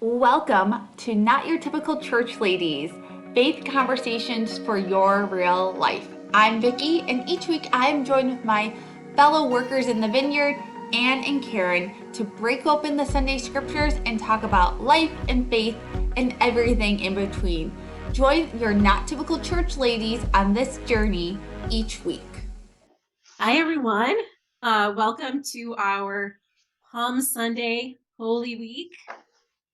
Welcome to Not Your Typical Church Ladies, faith conversations for your real life. I'm Vicky, and each week I'm joined with my fellow workers in the vineyard, Anne and Karen, to break open the Sunday scriptures and talk about life and faith and everything in between. Join your Not Typical Church Ladies on this journey each week. Hi, everyone. Welcome to our Palm Sunday Holy Week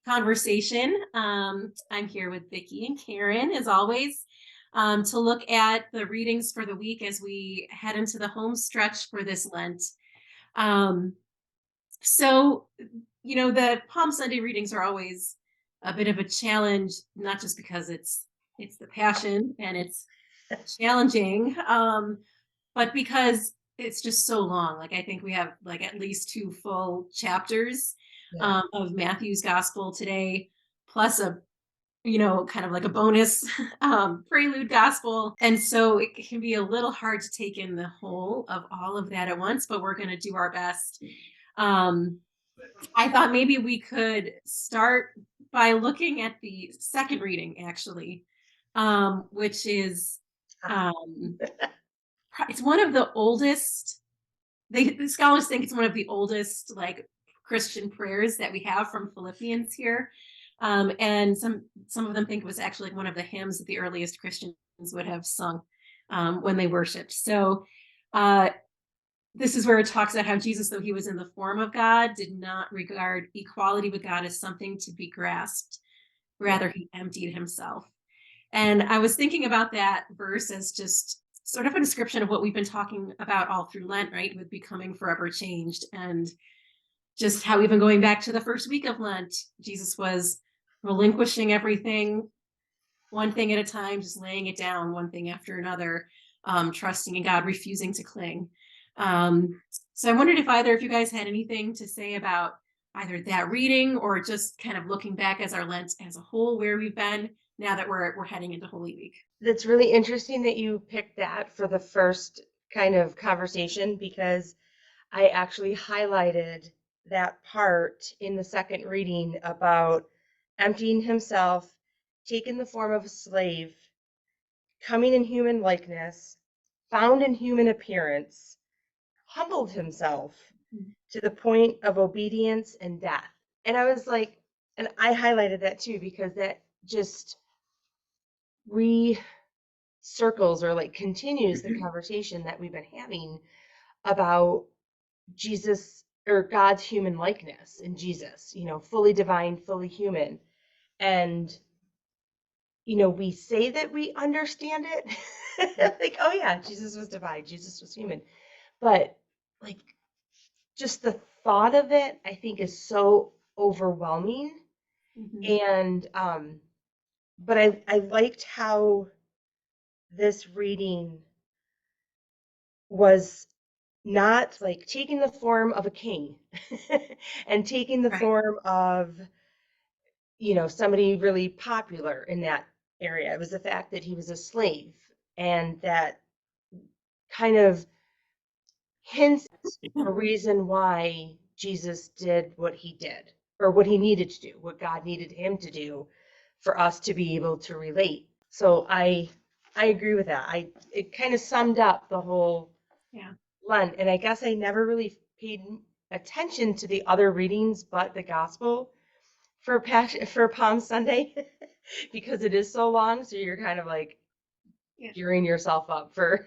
conversation. I'm here with Vicky and Karen, as always, to look at the readings for the week as we head into the home stretch for this Lent. Um, the Palm Sunday readings are always a bit of a challenge, not just because it's the Passion and it's challenging, but because it's just so long. Like I think we have like at least two full chapters of Matthew's gospel today, plus a kind of like a bonus prelude gospel. And so it can be a little hard to take in the whole of all of that at once, but we're going to do our best. I thought maybe we could start by looking at the second reading, actually, which is it's one of the oldest. The scholars think it's one of the oldest like Christian prayers that we have from Philippians here, and some of them think it was actually one of the hymns that the earliest Christians would have sung when they worshipped. So this is where it talks about how Jesus, though he was in the form of God, did not regard equality with God as something to be grasped. Rather, he emptied himself. And I was thinking about that verse as just sort of a description of what we've been talking about all through Lent, right? With becoming forever changed. And just how even going back to the first week of Lent, Jesus was relinquishing everything, one thing at a time, just laying it down, one thing after another, trusting in God, refusing to cling. So I wondered if either of you guys had anything to say about either that reading or just kind of looking back as our Lent as a whole, where we've been now that we're heading into Holy Week. That's really interesting that you picked that for the first kind of conversation because I actually highlighted that part in the second reading about emptying himself, taking the form of a slave, coming in human likeness, found in human appearance, humbled himself to the point of obedience and death. And I was like, and I highlighted that too because that just circles or like continues the conversation that we've been having about Jesus or God's human likeness in Jesus, fully divine, fully human. And, we say that we understand it. Like, oh yeah, Jesus was divine, Jesus was human. But like just the thought of it, I think is so overwhelming. And but I liked how this reading was not like taking the form of a king and taking the form of, somebody really popular in that area. It was the fact that he was a slave, and that kind of hints a reason why Jesus did what he did, or what he needed to do, what God needed him to do for us to be able to relate. So I agree with that. It kind of summed up the whole Lent, and I guess I never really paid attention to the other readings but the gospel for Palm Sunday because it is so long. So you're kind of like gearing yourself up for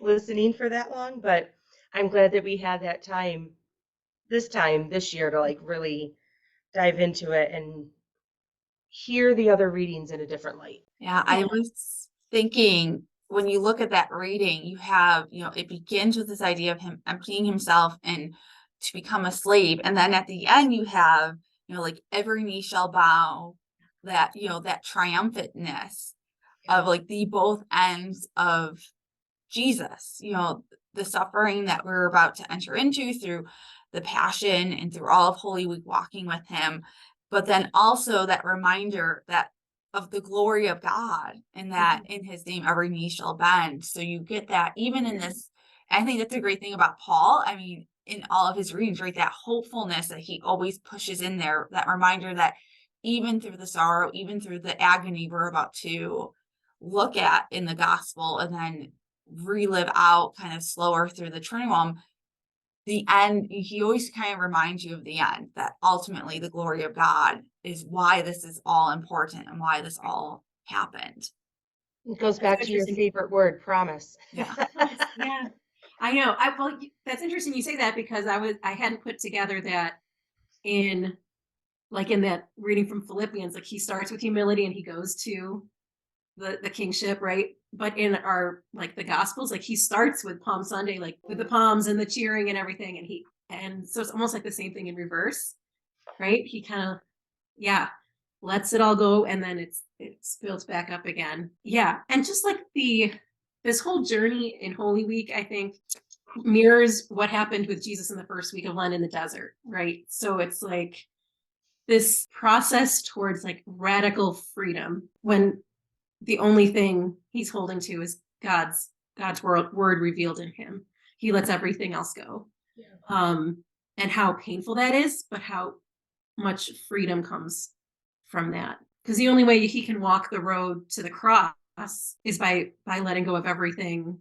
listening for that long. But I'm glad that we had that time this year to like really dive into it and hear the other readings in a different light. Yeah, I was thinking when you look at that reading, you have, it begins with this idea of him emptying himself and to become a slave. And then at the end, you have, like every knee shall bow, that, that triumphantness of like the both ends of Jesus, the suffering that we're about to enter into through the Passion and through all of Holy Week walking with him. But then also that reminder that of the glory of God and that in his name every knee shall bend. So you get that even in this. I think that's a great thing about Paul. I mean, in all of his readings, right? That hopefulness that he always pushes in there, that reminder that even through the sorrow, even through the agony we're about to look at in the gospel, and then relive out kind of slower through the Triduum, the end, he always kind of reminds you of the end, that ultimately the glory of God is why this is all important and why this all happened. It goes That's back so to your interesting. favorite word, promise. Yeah. Yeah, I know. Well, that's interesting you say that, because I hadn't put together that in that reading from Philippians, like he starts with humility and he goes to the kingship, right? But in our the Gospels, like he starts with Palm Sunday, like with the palms and the cheering and everything, and so it's almost like the same thing in reverse, right? He kind of lets it all go, and then it's built back up again. Yeah, and just like this whole journey in Holy Week, I think mirrors what happened with Jesus in the first week of Lent in the desert, right? So it's like this process towards like radical freedom when the only thing he's holding to is God's word revealed in him. He lets everything else go. Yeah. And how painful that is, but how much freedom comes from that. Because the only way he can walk the road to the cross is by letting go of everything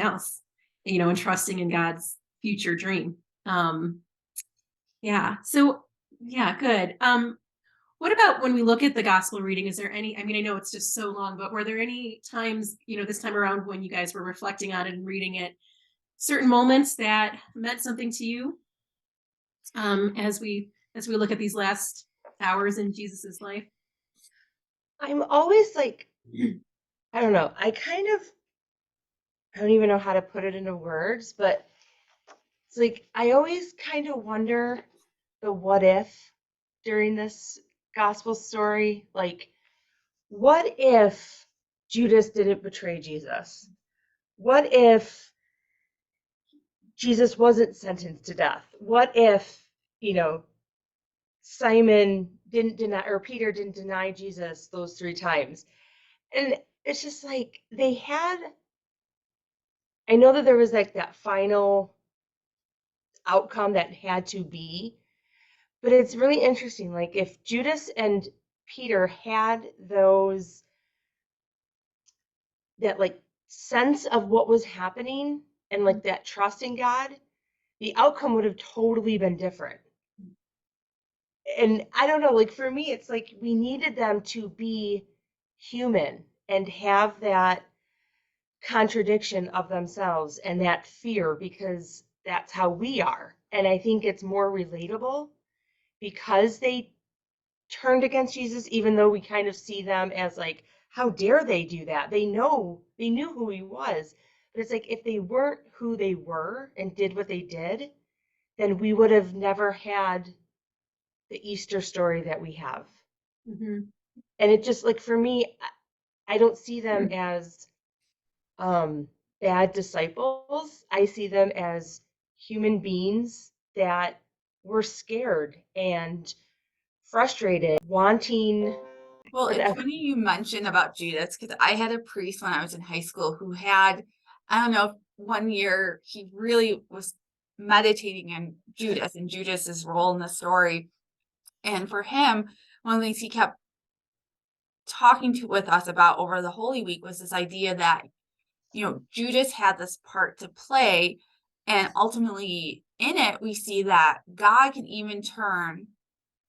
else, and trusting in God's future dream. Yeah. So yeah, good. What about when we look at the gospel reading? Is there any, I mean, I know it's just so long, but were there any times, this time around when you guys were reflecting on it and reading it, certain moments that meant something to you as we look at these last hours in Jesus's life? I'm always like, I don't know, I don't even know how to put it into words, but it's like, I always kind of wonder the what if during this gospel story. Like, what if Judas didn't betray Jesus? What if Jesus wasn't sentenced to death? What if, Simon didn't deny, or Peter didn't deny Jesus those 3 times? And it's just like I know that there was like that final outcome that had to be, but it's really interesting. Like, if Judas and Peter had that like sense of what was happening and like that trust in God, the outcome would have totally been different. And I don't know, like for me, it's like we needed them to be human and have that contradiction of themselves and that fear, because that's how we are. And I think it's more relatable because they turned against Jesus, even though we kind of see them as like, how dare they do that? They knew who he was. But it's like, if they weren't who they were and did what they did, then we would have never had the Easter story that we have. Mm-hmm. And it just like, for me, I don't see them as bad disciples. I see them as human beings that were scared and frustrated, wanting Well, it's whatever. funny you mentioned about Judas, because I had a priest when I was in high school who had, I don't know, one year he really was meditating on Judas and Judas's role in the story. And for him, one of the things he kept talking with us about over the Holy Week was this idea that, Judas had this part to play. And ultimately in it, we see that God can even turn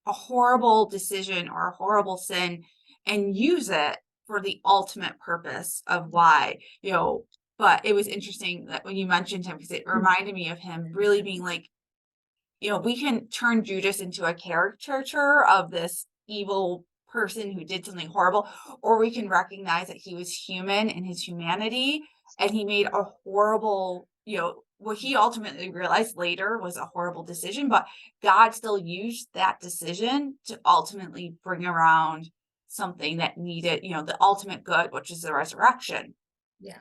a horrible decision or a horrible sin and use it for the ultimate purpose of why, but it was interesting that when you mentioned him, because it reminded me of him really being like, we can turn Judas into a caricature of this evil person who did something horrible, or we can recognize that he was human in his humanity and he made a horrible, what he ultimately realized later was a horrible decision, but God still used that decision to ultimately bring around something that needed, the ultimate good, which is the resurrection. Yeah.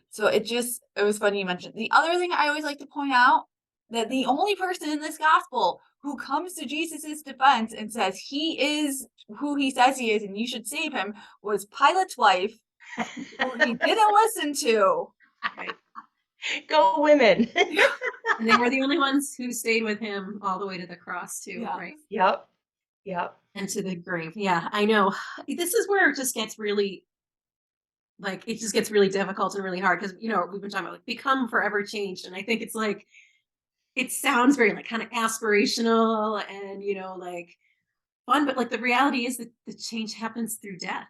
So it was funny you mentioned. The other thing I always like to point out, that the only person in this gospel who comes to Jesus's defense and says he is who he says he is and you should save him, was Pilate's wife, who he didn't listen to. Right. Go women. And they were the only ones who stayed with him all the way to the cross too, Yeah. right? Yep. Yep. into the grave. Yeah, I know. This is where it just gets really like it just gets really difficult and really hard because we've been talking about like become forever changed, and I think it's like it sounds very like kind of aspirational and like fun, but like the reality is that the change happens through death.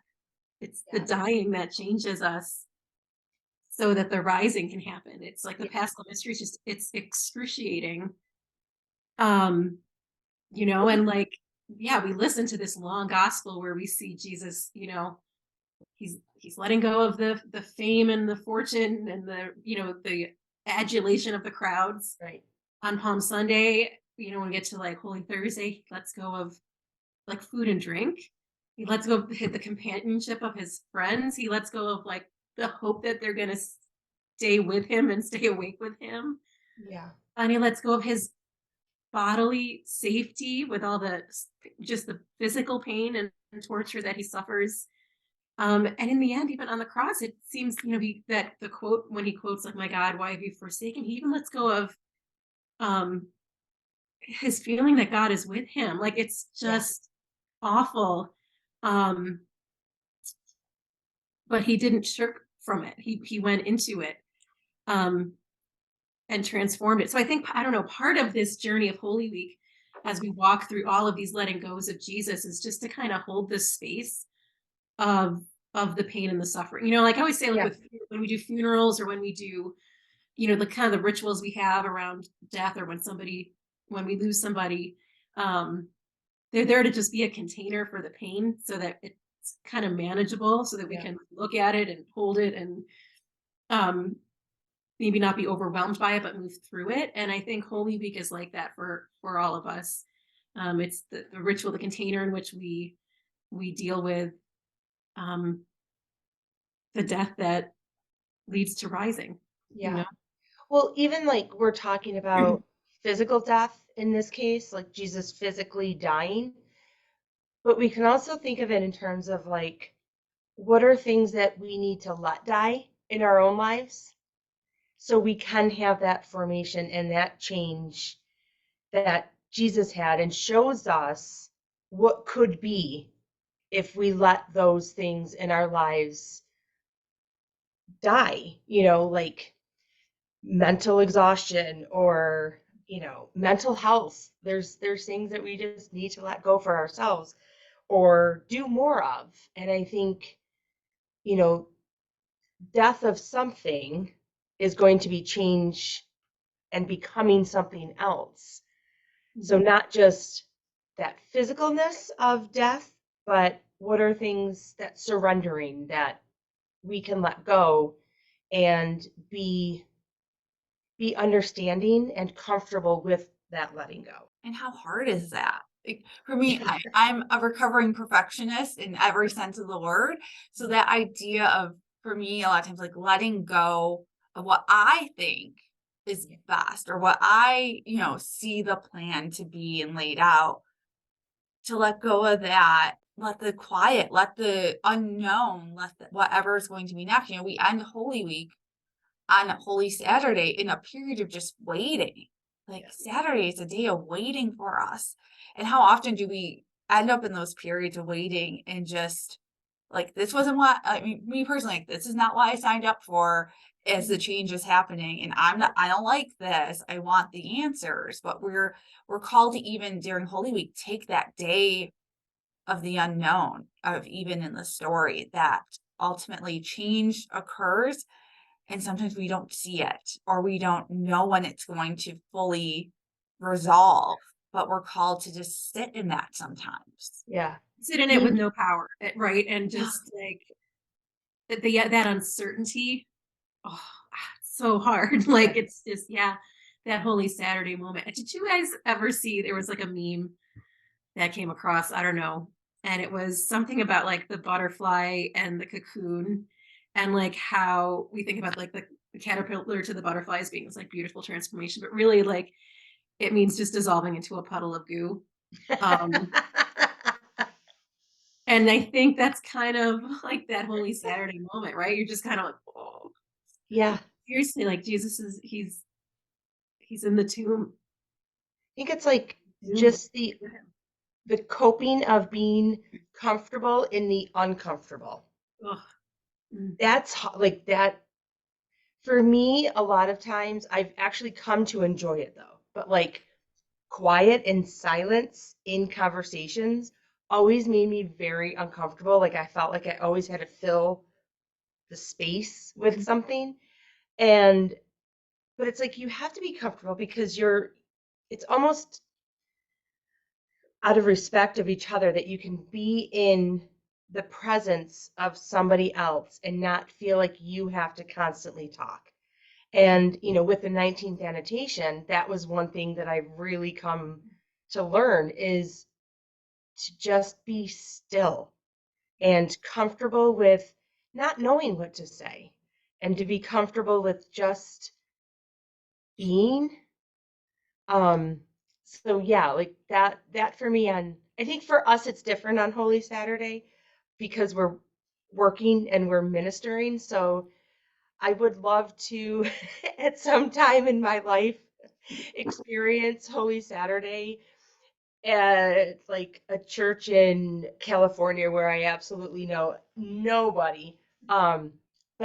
It's the Yeah. dying that changes us so that the rising can happen. It's like the Yeah. paschal mystery is just it's excruciating. Um, and like yeah, we listen to this long gospel where we see Jesus, he's letting go of the fame and the fortune and the adulation of the crowds Right. on Palm Sunday. When we get to like Holy Thursday, he lets go of like food and drink. He lets go of the companionship of his friends. He lets go of like the hope that they're gonna stay with him and stay awake with him. Yeah. And he lets go of his bodily safety with all the just the physical pain and torture that he suffers. And in the end, even on the cross, it seems, that the quote when he quotes like, "My God, why have you forsaken?" He even lets go of um his feeling that God is with him. Like it's Yeah. just awful. Um, but he didn't shirk from it. He went into it um and transformed it. So I think, I don't know, part of this journey of Holy Week as we walk through all of these letting goes of Jesus is just to kind of hold this space of the pain and the suffering. Like I always say, like Yeah. with when we do funerals or when we do, the kind of the rituals we have around death or when we lose somebody, um, they're there to just be a container for the pain so that it's kind of manageable so that we Yeah. can look at it and hold it and um, maybe not be overwhelmed by it, but move through it. And I think Holy Week is like that for all of us. It's the ritual, the container in which we deal with um, the death that leads to rising. You Yeah. know, Well, even like we're talking about physical death in this case, like Jesus physically dying, but we can also think of it in terms of like, what are things that we need to let die in our own lives so we can have that formation and that change that Jesus had and shows us what could be if we let those things in our lives die, like mental exhaustion or, mental health. There's things that we just need to let go for ourselves or do more of. And I think, you know, death of something is going to be change and becoming something else. So not just that physicalness of death, but what are things that surrendering that we can let go and be understanding and comfortable with that letting go. And how hard is that? Like, for me, I'm a recovering perfectionist in every sense of the word. So that idea of, for me, a lot of times, like letting go of what I think is best or what I, see the plan to be and laid out, to let go of that, let the quiet, let the unknown, let whatever is going to be next. We end Holy Week on Holy Saturday in a period of just waiting. Like Saturday is a day of waiting for us. And how often do we end up in those periods of waiting and just like, this wasn't what, I mean, me personally, like, this is not what I signed up for as the change is happening. And I don't like this. I want the answers, but we're called to, even during Holy Week, take that day of the unknown, of even in the story, that ultimately change occurs and sometimes we don't see it or we don't know when it's going to fully resolve, but we're called to just sit in that sometimes. Yeah. sit in it with no power, right? And just like that uncertainty. Oh, it's so hard. Like it's just that Holy Saturday moment. Did you guys ever see? There was like a meme that came across. I don't know, and it was something about like the butterfly and the cocoon, and like how we think about like the caterpillar to the butterfly as being this like beautiful transformation, but really like it means just dissolving into a puddle of goo. Um, and I think that's kind of like that Holy Saturday moment, right? You're just kind of like, oh, Yeah. seriously, like Jesus is he's in the tomb. I think it's like Doomed just the with him. the coping of being comfortable in the uncomfortable. Ugh. Mm. That's like that. For me, a lot of times I've actually come to enjoy it though. But like quiet and silence in conversations always made me very uncomfortable. Like I felt like I always had to fill the space with something. And but it's like you have to be comfortable because it's almost out of respect of each other that you can be in the presence of somebody else and not feel like you have to constantly talk. And, with the 19th annotation, that was one thing that I've really come to learn is to just be still and comfortable with not knowing what to say and to be comfortable with just being. So yeah, like that for me I think for us it's different on Holy Saturday because we're working and we're ministering. So I would love to at some time in my life experience Holy Saturday at like a church in California where I absolutely know nobody. But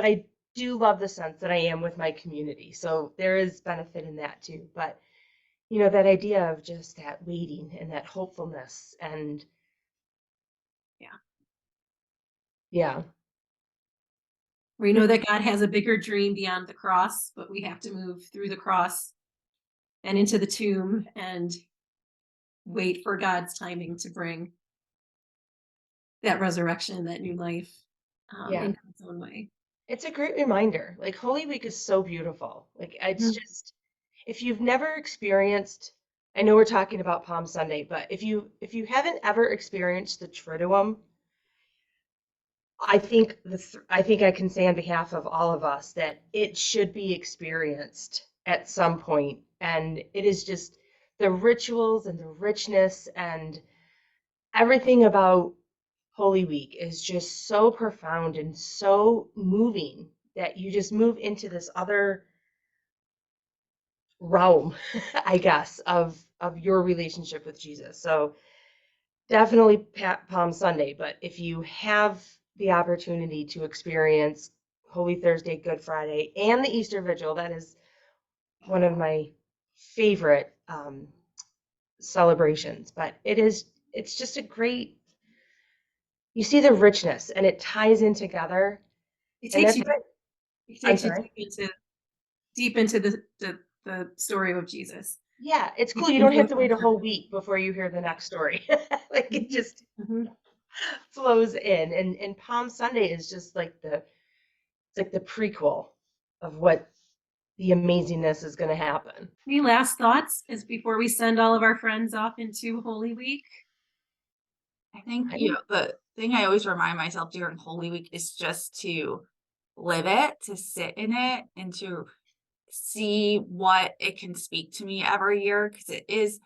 I do love the sense that I am with my community. So there is benefit in that too. But that idea of just that waiting and that hopefulness and Yeah. yeah. We know that God has a bigger dream beyond the cross, but we have to move through the cross and into the tomb and wait for God's timing to bring that resurrection, that new life, Yeah. in God's own way. It's a great reminder. Like Holy Week is so beautiful. Like it's Mhm. just if you've never experienced, I know we're talking about Palm Sunday, but if you haven't ever experienced the Triduum, I think I can say on behalf of all of us that it should be experienced at some point. And it is just the rituals and the richness and everything about Holy Week is just so profound and so moving that you just move into this other realm, I guess, of your relationship with Jesus. So definitely Palm Sunday, but if you have the opportunity to experience Holy Thursday, Good Friday, and the Easter Vigil, that is one of my favorite celebrations. But it's just a great, you see the richness and it ties in together. It And takes that's you, what, it I'm takes you sorry. deep into the story of Jesus. Yeah, it's Deep cool. You don't into have the to wait a culture. whole week before you hear the next story. Like it just Mhm. flows in. And Palm Sunday is just like it's like the prequel of what the amazingness is going to happen. Any last thoughts as before we send all of our friends off into Holy Week? I think, I think, the thing I always remind myself during Holy Week is just to live it, to sit in it, and to see what it can speak to me every year. Because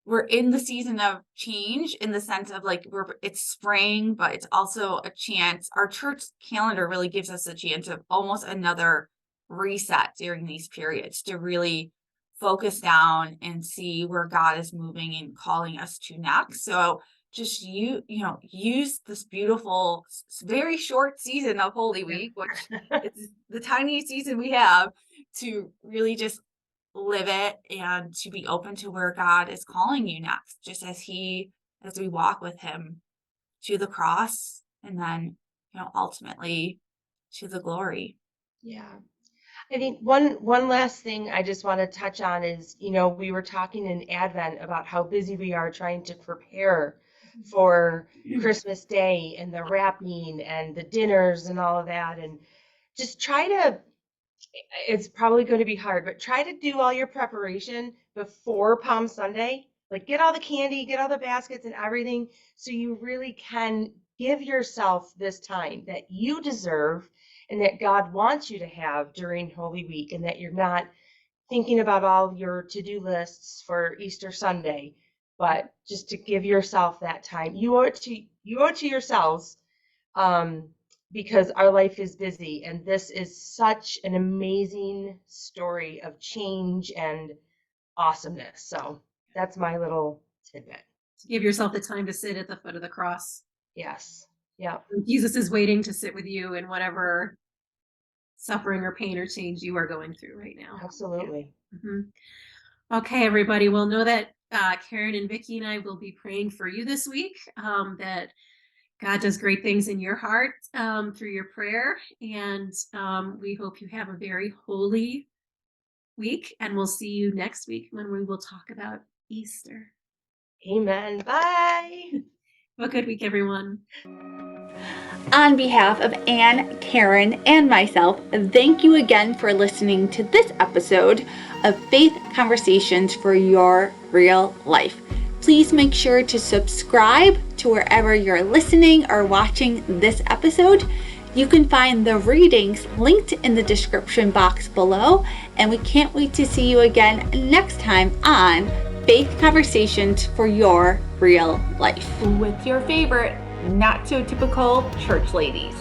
we're in the season of change in the sense of like it's spring, but it's also a chance. Our church calendar really gives us a chance of almost another reset during these periods to really focus down and see where God is moving and calling us to next. So just use this beautiful, very short season of Holy Week, which it's the tiniest season we have, to really just live it and to be open to where God is calling you next, just as we walk with him to the cross and then, ultimately to the glory. yeah. I think one last thing I just want to touch on is, we were talking in Advent about how busy we are trying to prepare for Christmas Day and the wrapping and the dinners and all of that. And just it's probably going to be hard, but try to do all your preparation before Palm Sunday. Like get all the candy, get all the baskets and everything so you really can give yourself this time that you deserve and that God wants you to have during Holy Week and that you're not thinking about all your to-do lists for Easter Sunday, but just to give yourself that time. You owe it to yourselves um, because our life is busy. And this is such an amazing story of change and awesomeness. So that's my little tidbit. Give yourself the time to sit at the foot of the cross. Yes. Yeah. Jesus is waiting to sit with you in whatever suffering or pain or change you are going through right now. Absolutely. Mhm. Okay, everybody. Well, know that Karen and Vicky and I will be praying for you this week, that God does great things in your heart through your prayer. And we hope you have a very holy week. And we'll see you next week when we will talk about Easter. Amen. Bye. Have a good week, everyone. On behalf of Anne, Karen, and myself, thank you again for listening to this episode of Faith Conversations for Your Real Life. Please make sure to subscribe to wherever you're listening or watching this episode. You can find the readings linked in the description box below, and we can't wait to see you again next time on Faith Conversations for Your Real Life with your favorite not so typical church ladies.